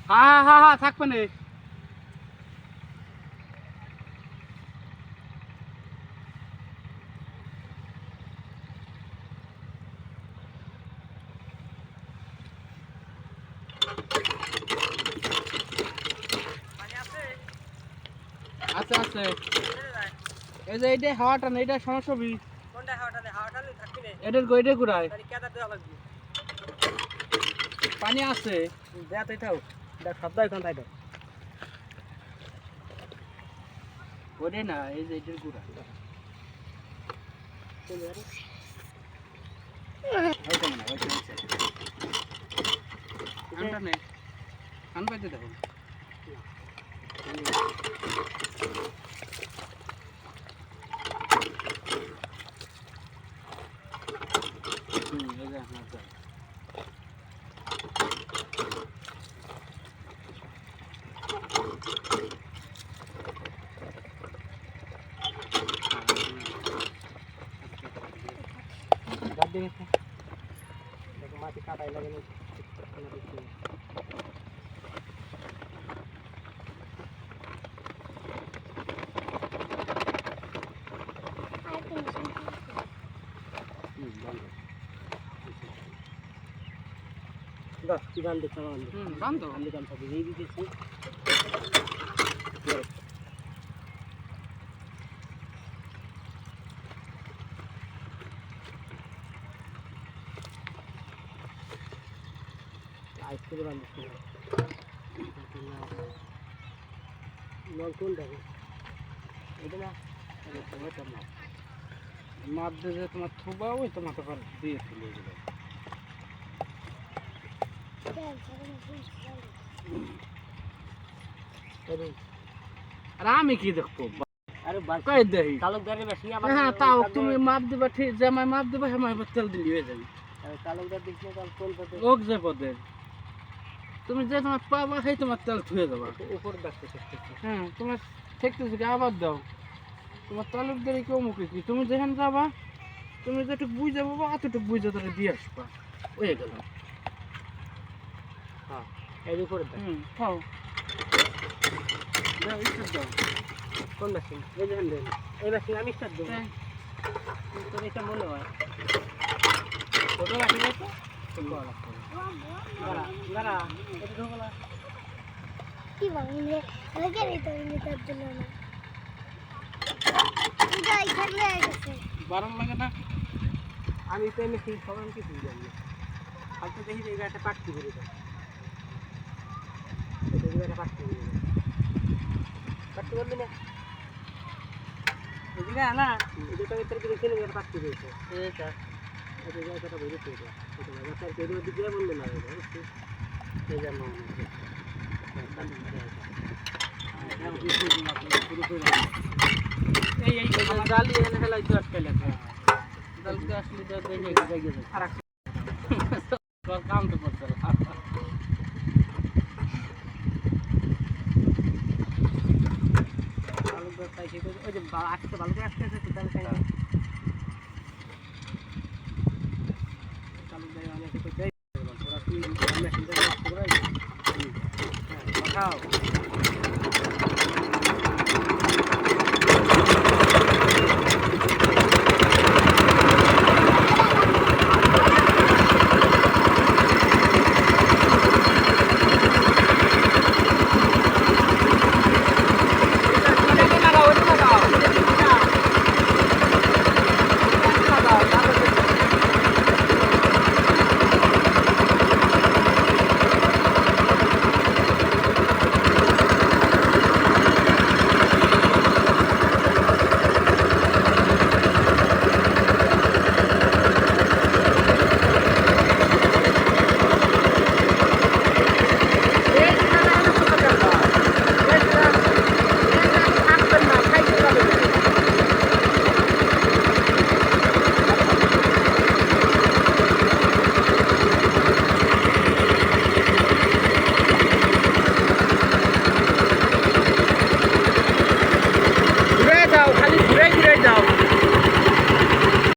হ্যাঁ হ্যাঁ হ্যাঁ থাকবে না। আছে আছে এই যে এইটা হাওয়াটা না এটা সমস্যা বি কোনটা হাওয়াটা থাকবি না এটার গইটা ঘুরায় তাহলে কেদা দেওয়া লাগবে পানি আছে দেয়া তো এটাও দেখ শব্দ এখন তাই দাও ওরে না এই যে এটার ঘুরায় চলে যাবে ওইটা না ওইটা হচ্ছে কানটা নেই কান পাইতে দেখো এই যে মাছ বাদ দিয়ে দেখো মাটি কাটাই লাগে না বাহ কি গান দেখতে আমার বান তো আমি গান থাকি এই দিতেছি আইসক্রিম বানিয়েছি নল কোন দেখো এটা না ওইটা না মাছ দিয়ে তোমার থুবা ওই তোমার তো দিয়ে ফেলে গেল আর আমি কি দেখবো আরে কই দেই তালুকদারের বেশি আমার হ্যাঁ তাও তুমি মাপ দিবা ঠিক যে আমায় মাপ দিবা হ্যাঁ তেল দিলি হয়ে যাবে তালুকদার দেখলে তাল কোন পথে ওক যে পদে তুমি যে তোমার পাবা সেই তোমার তেল ধুয়ে দেবা উপর দেখতে হ্যাঁ তোমার ঠেকতেছে কি আবার দাও তোমার তালুকদারি কেউ মুখে কি তুমি যেখানে যাবা তুমি যেটুকু বুঝে যাবো অতটুকু বুঝে তারা দিয়ে আসবা হয়ে গেল হ্যাঁ এর উপরে দেখ খাও দাও ইচ্ছা দাও কোন মেশিন এই যে দেন এই মেশিন আমি স্টার্ট দেব তো এটা মনে হয় ছোট মেশিন আছে ছোট আলাদা গারা গারা এটা ঢোকা না কি বাংলে লাগে রে তো নিতার জন্য না এটা এখানে গেছে বারণ লাগে না আমি তো মেশিন সবাই কিছু জানি হালকা দেখি এই গাড়িটা পাটকি করে দাও এই গাড়িটা পাটকি করে দাও পাটকি করবি না এই জায়গা না এটা তো এর দিকে চলে গেছে পাটকি দিয়েছে এইটা এটা জায়গাটা বেরিয়ে পড়ে এটা জায়গাটা কেটে দিতে বন্ধ না হবে এই জানো এই এই জালি এনে ফেলাই তো আটকে লাগে জালতে আসলে তো দেখে গেছে আর কাম তো করতে ওই যে আসতে ভালো করে আসতে আছে তাহলে তাই চালু দেয় অনেক তো দেয় ওরা কি মেশিনটা নষ্ট করে খাও